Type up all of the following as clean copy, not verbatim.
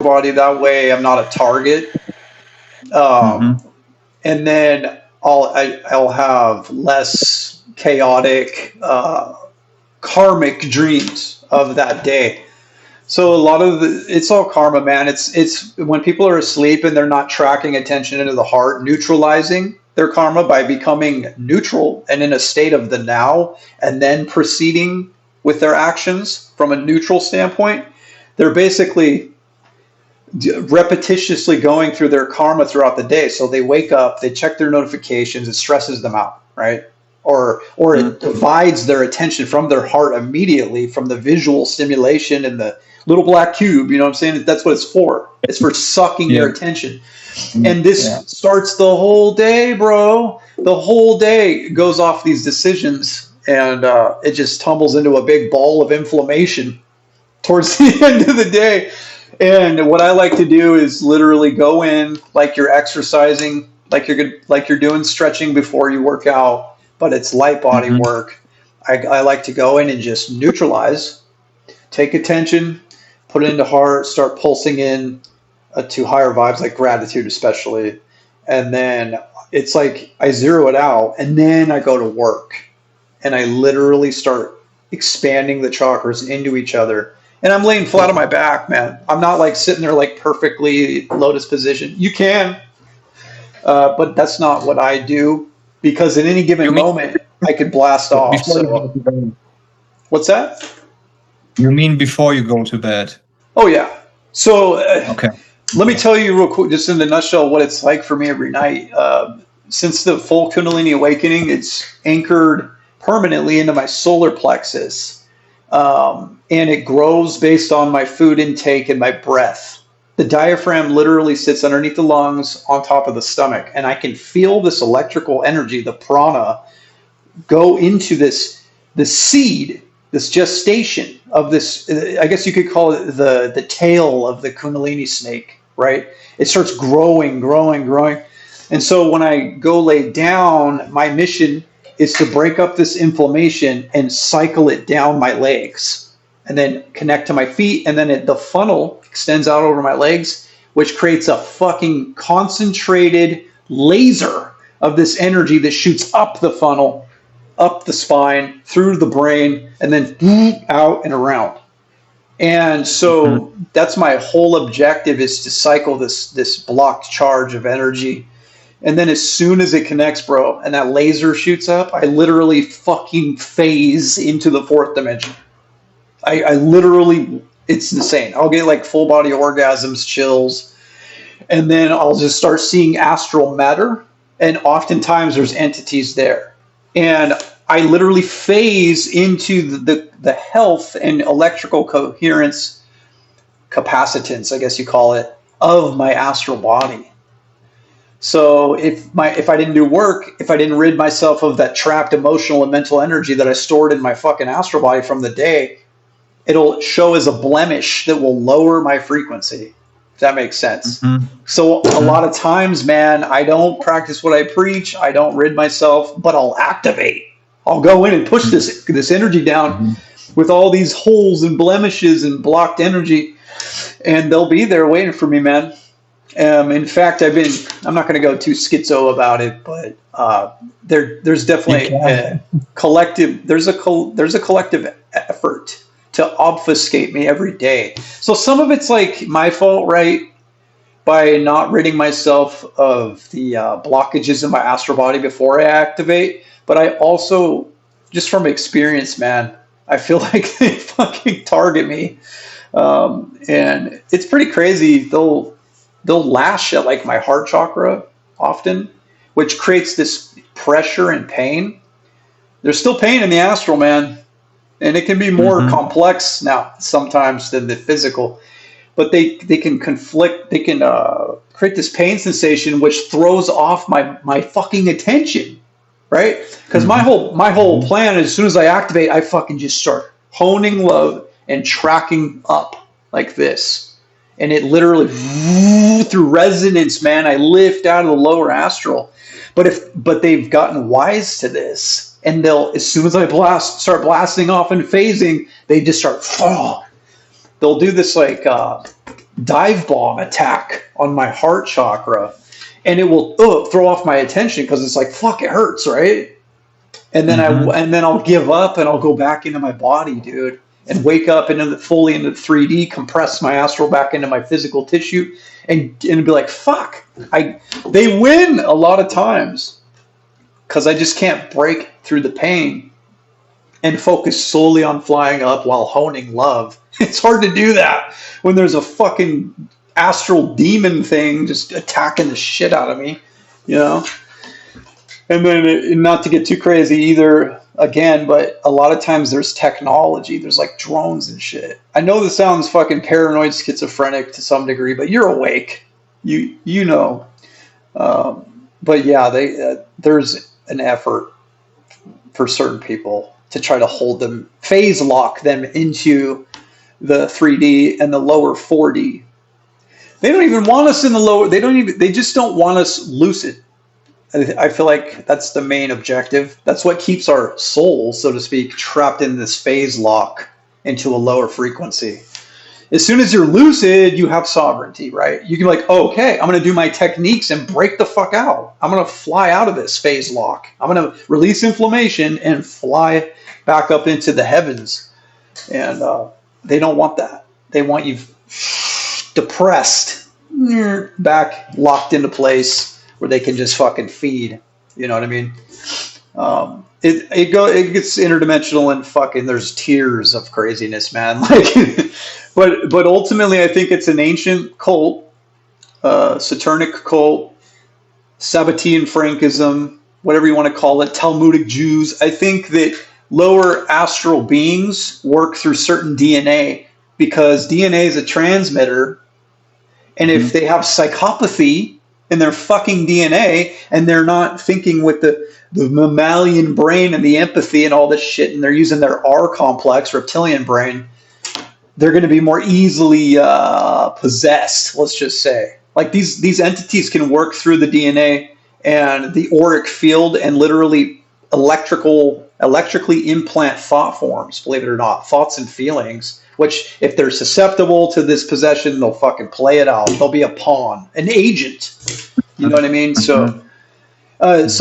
body. That way I'm not a target. Mm-hmm. And then I'll have less chaotic, karmic dreams of that day. So a lot of it's all karma, man. It's when people are asleep and they're not tracking attention into the heart, neutralizing their karma by becoming neutral and in a state of the now, and then proceeding with their actions from a neutral standpoint. They're basically repetitiously going through their karma throughout the day. So they wake up, they check their notifications, it stresses them out, right? Or it divides their attention from their heart immediately from the visual stimulation and the little black cube. You know what I'm saying? That's what it's for. It's for sucking their attention. And this starts the whole day, bro. The whole day goes off these decisions, and it just tumbles into a big ball of inflammation towards the end of the day. And what I like to do is literally go in like you're exercising, like you're doing stretching before you work out, but it's light body work. I like to go in and just neutralize, take attention, put it into heart, start pulsing in to higher vibes like gratitude especially. And then it's like I zero it out, and then I go to work and I literally start expanding the chakras into each other. And I'm laying flat on my back, man. I'm not like sitting there like perfectly lotus position. You can, but that's not what I do, because in any given moment I could blast off. So. What's that? You mean before you go to bed? Oh yeah. So okay. Let me tell you real quick, just in a nutshell, what it's like for me every night. Since the full Kundalini awakening, it's anchored permanently into my solar plexus. And it grows based on my food intake and my breath. The diaphragm literally sits underneath the lungs on top of the stomach. And I can feel this electrical energy, the prana, go into the seed, this gestation of this, I guess you could call it the tail of the Kundalini snake, right? It starts growing. And so when I go lay down, my mission is to break up this inflammation and cycle it down my legs, and then connect to my feet, and then the funnel extends out over my legs, which creates a fucking concentrated laser of this energy that shoots up the funnel, up the spine, through the brain, and then out and around. And so that's my whole objective, is to cycle this blocked charge of energy. And then as soon as it connects, bro, and that laser shoots up, I literally fucking phase into the fourth dimension. I literally, it's insane. I'll get like full body orgasms, chills, and then I'll just start seeing astral matter. And oftentimes there's entities there. And I literally phase into the health and electrical coherence, capacitance, I guess you call it, of my astral body. So if I didn't do work, if I didn't rid myself of that trapped emotional and mental energy that I stored in my fucking astral body from the day, it'll show as a blemish that will lower my frequency, if that makes sense. So a lot of times, man, I don't practice what I preach. I don't rid myself, but I'll activate. I'll go in and push this energy down with all these holes and blemishes and blocked energy, and they'll be there waiting for me, man. In fact, I'm not going to go too schizo about it, but there's definitely a collective effort to obfuscate me every day. So some of it's like my fault, right? By not ridding myself of the blockages in my astral body before I activate. But I also, just from experience, man, I feel like they fucking target me. And it's pretty crazy. They'll lash at like my heart chakra often, which creates this pressure and pain. There's still pain in the astral, man. And it can be more complex now sometimes than the physical. But they can conflict, they can create this pain sensation which throws off my fucking attention, right? Because my whole plan is, as soon as I activate, I fucking just start honing love and tracking up like this. And it literally, through resonance, man, I lift out of the lower astral. But they've gotten wise to this. And they'll, as soon as I start blasting off and phasing, they just start, they'll do this like dive bomb attack on my heart chakra, and it will throw off my attention because it's like, fuck, it hurts, right? And then I'll give up and I'll go back into my body, dude, and wake up and fully into 3D, compress my astral back into my physical tissue, and be like, fuck, they win a lot of times because I just can't break through the pain and focus solely on flying up while honing love. It's hard to do that when there's a fucking astral demon thing just attacking the shit out of me, you know? And then, not to get too crazy either, again, but a lot of times there's technology. There's like drones and shit. I know this sounds fucking paranoid, schizophrenic to some degree, but you're awake. You know. But yeah, there's an effort for certain people to try to hold them, phase lock them into the 3D and the lower 4D. They don't even want us in the lower. They just don't want us lucid. I feel like that's the main objective. That's what keeps our soul, so to speak, trapped in this phase lock into a lower frequency. As soon as you're lucid, you have sovereignty, right? You can be like, oh, okay, I'm going to do my techniques and break the fuck out. I'm going to fly out of this phase lock. I'm going to release inflammation and fly back up into the heavens. And they don't want that. They want you depressed, back locked into place, where they can just fucking feed. You know what I mean? It gets interdimensional and fucking there's tiers of craziness, man. Like, but ultimately, I think it's an ancient cult, Saturnic cult, Sabbatean Frankism, whatever you want to call it, Talmudic Jews. I think that lower astral beings work through certain DNA because DNA is a transmitter, and if they have psychopathy in their fucking DNA, and they're not thinking with the mammalian brain and the empathy and all this shit, and they're using their R complex, reptilian brain, they're going to be more easily possessed, let's just say. Like these entities can work through the DNA and the auric field and literally electrically implant thought forms, believe it or not, thoughts and feelings, which if they're susceptible to this possession, they'll fucking play it out. They'll be a pawn, an agent. You know what I mean? So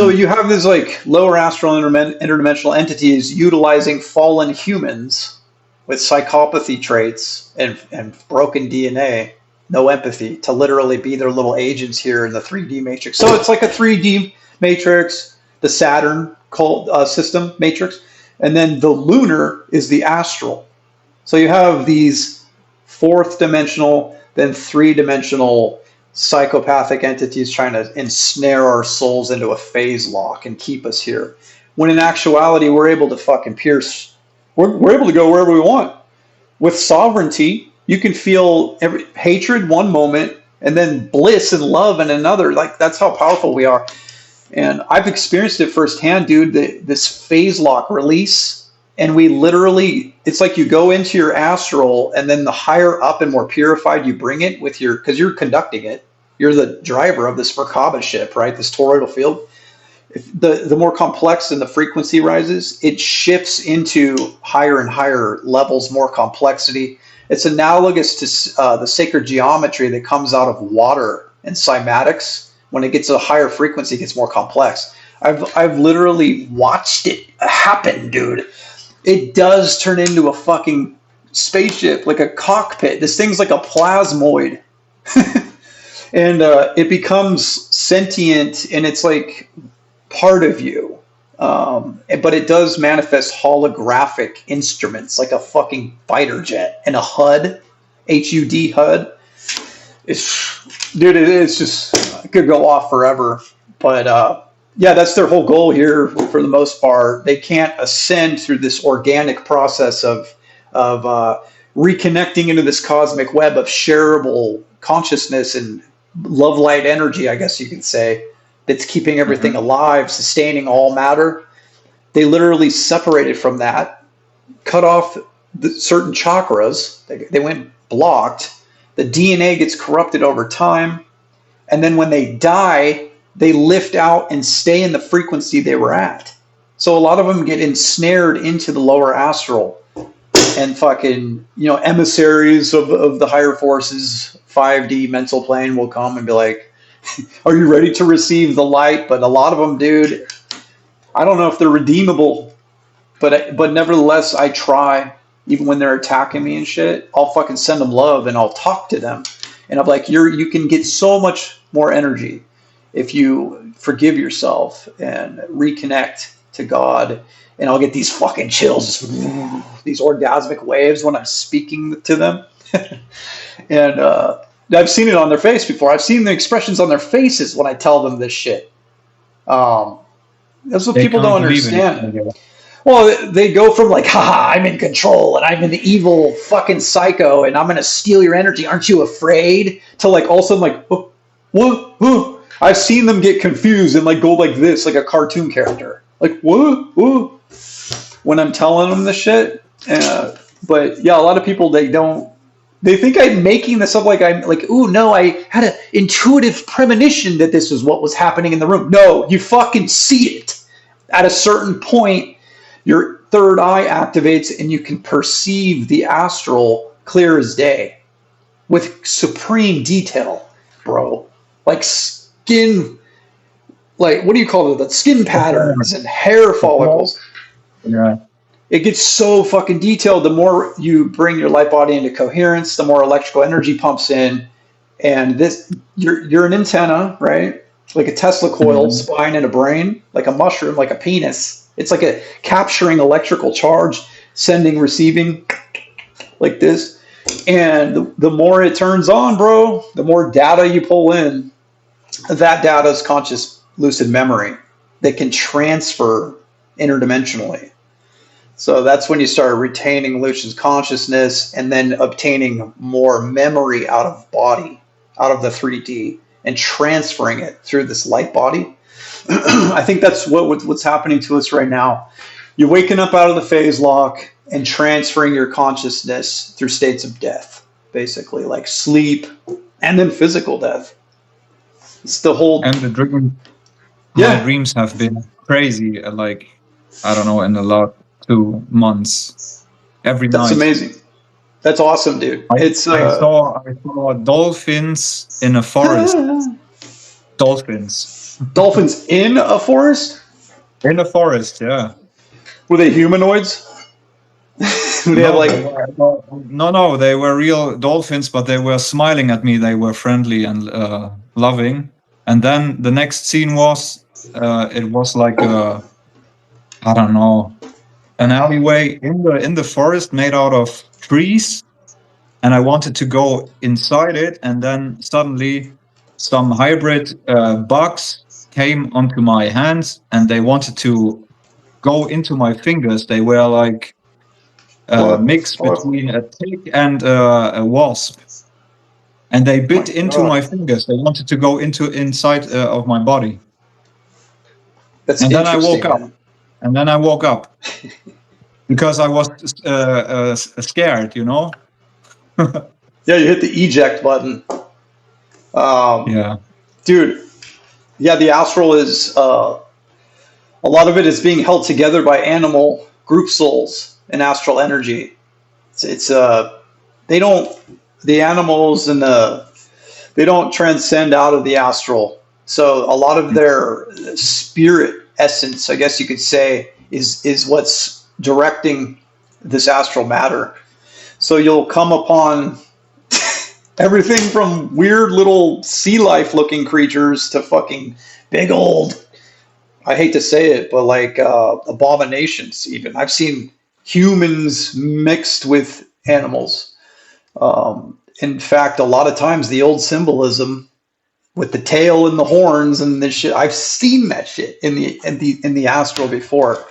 you have these like lower astral interdimensional entities utilizing fallen humans with psychopathy traits and broken DNA, no empathy, to literally be their little agents here in the 3D matrix. So it's like a 3D matrix, the Saturn system matrix, and then the lunar is the astral. So you have these fourth dimensional, then 3-dimensional psychopathic entities trying to ensnare our souls into a phase lock and keep us here. When in actuality, we're able to fucking pierce. We're able to go wherever we want. With sovereignty, you can feel hatred one moment and then bliss and love in another. Like, that's how powerful we are. And I've experienced it firsthand, dude, this phase lock release. And we literally, it's like you go into your astral, and then the higher up and more purified you bring it with because you're conducting it. You're the driver of this Merkaba ship, right? This toroidal field. The more complex and the frequency rises, it shifts into higher and higher levels, more complexity. It's analogous to the sacred geometry that comes out of water and cymatics. When it gets a higher frequency, it gets more complex. I've literally watched it happen, dude. It does turn into a fucking spaceship, like a cockpit. This thing's like a plasmoid. And it becomes sentient, and it's like part of you. But it does manifest holographic instruments, like a fucking fighter jet and a HUD, HUD HUD. It's just, it could go off forever. But yeah, that's their whole goal here for the most part. They can't ascend through this organic process of reconnecting into this cosmic web of shareable consciousness and love light energy, I guess you could say, that's keeping everything alive, sustaining all matter. They literally separated from that, cut off certain chakras. They went blocked. The DNA gets corrupted over time. And then when they die, they lift out and stay in the frequency they were at. So a lot of them get ensnared into the lower astral. and fucking, emissaries of the higher forces, 5D mental plane will come and be like, are you ready to receive the light? But a lot of them, dude, I don't know if they're redeemable, but nevertheless, I try. Even when they're attacking me and shit, I'll fucking send them love and I'll talk to them. And I'm like, you can get so much more energy if you forgive yourself and reconnect to God. And I'll get these fucking chills, these orgasmic waves when I'm speaking to them. And I've seen it on their face before. I've seen the expressions on their faces when I tell them this shit. That's what people don't understand. Well, they go from like, haha, I'm in control and I'm an evil fucking psycho and I'm going to steal your energy. Aren't you afraid? To like also like, oh, what? Oh. I've seen them get confused and like go like this, like a cartoon character. Like, what? Oh. When I'm telling them this shit. But yeah, a lot of people, they think I'm making this up like I'm like, ooh, no, I had an intuitive premonition that this is what was happening in the room. No, you fucking see it. At a certain point, your third eye activates and you can perceive the astral clear as day with supreme detail, bro. Like skin, like, what do you call it? The skin patterns and hair follicles. Yeah. It gets so fucking detailed. The more you bring your light body into coherence, the more electrical energy pumps in. And this, you're an antenna, right? Like a Tesla coil, spine and a brain, like a mushroom, like a penis. It's like a capturing electrical charge, sending, receiving, like this. And the more it turns on, bro, the more data you pull in. That data is conscious lucid memory that can transfer interdimensionally. So that's when you start retaining Lucian's consciousness and then obtaining more memory out of body, out of the 3D, and transferring it through this light body. I think that's what's happening to us right now. You're waking up out of the phase lock and transferring your consciousness through states of death, basically, like sleep and then physical death. It's the whole... And the dream. Yeah. My dreams have been crazy, like, I don't know, in the last 2 months. Every night. That's amazing. That's awesome, dude. I saw dolphins in a forest. Dolphins in a forest? In a forest, yeah. Were they humanoids? No, they were real dolphins, but they were smiling at me. They were friendly and loving. And then the next scene was, it was like I don't know, an alleyway in the forest made out of trees. And I wanted to go inside it, and then suddenly some hybrid bugs came onto my hands, and they wanted to go into my fingers. They were like a mix between a tick and a wasp, and they bit into my fingers. They wanted to go inside of my body. And then I woke up. And then I woke up because I was scared, you know. Yeah, you hit the eject button. Yeah, dude. Yeah, the astral is a lot of it is being held together by animal group souls and astral energy. The animals and they don't transcend out of the astral. So a lot of their spirit essence, I guess you could say, is what's directing this astral matter. So you'll come upon everything from weird little sea life looking creatures to fucking big old, I hate to say it, but like abominations even. I've seen humans mixed with animals. In fact, a lot of times the old symbolism with the tail and the horns and this shit, I've seen that shit in the astral before.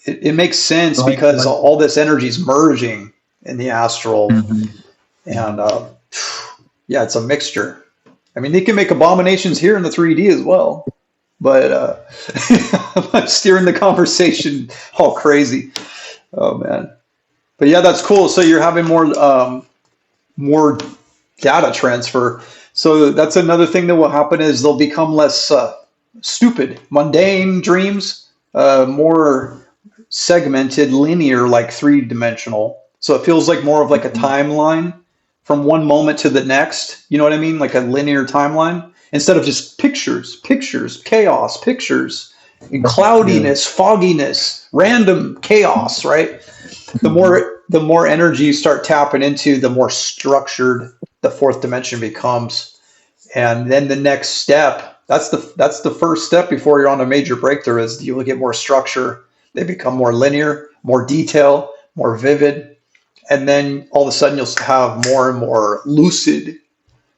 It makes sense because all this energy is merging in the astral, and yeah, it's a mixture. I mean, they can make abominations here in the 3D as well, but I'm steering the conversation all crazy. Oh man, but yeah, that's cool. So you're having more data transfer. So that's another thing that will happen is they'll become less stupid, mundane dreams, more segmented, linear, like three-dimensional. So it feels like more of like a timeline from one moment to the next. You know what I mean? Like a linear timeline instead of just pictures, pictures, chaos, pictures, and Yeah. cloudiness, fogginess, random chaos. Right? The more energy you start tapping into, the more structured the fourth dimension becomes. And then the next step, that's the first step before you're on a major breakthrough, is you will get more structure. They become more linear, more detail, more vivid. And then all of a sudden you'll have more and more lucid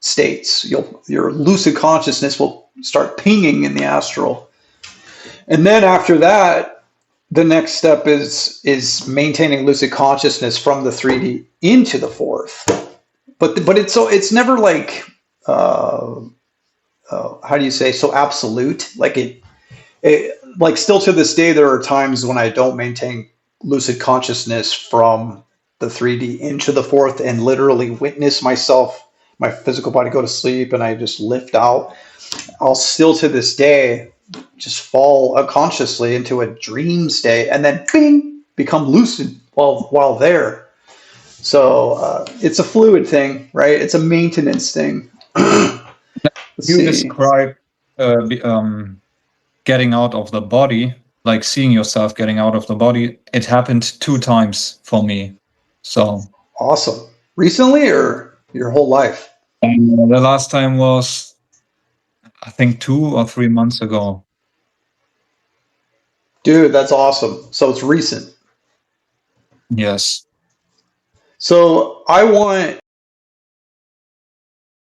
states. Your lucid consciousness will start pinging in the astral. And then after that, the next step is maintaining lucid consciousness from the 3D into the fourth. But it's never like uh, how do you say, so absolute, like it like still to this day there are times when I don't maintain lucid consciousness from the 3D into the fourth and literally witness myself, my physical body, go to sleep and I just lift out. I'll still to this day just fall unconsciously into a dream state and then bing, become lucid while there. So it's a fluid thing, right? It's a maintenance thing. Let's You see. describe getting out of the body, like seeing yourself getting out of the body. It happened 2 times for me. So Awesome. Recently or your whole life? the last time was, I think, 2 or 3 months ago. Dude, that's awesome. So it's recent. Yes. So I want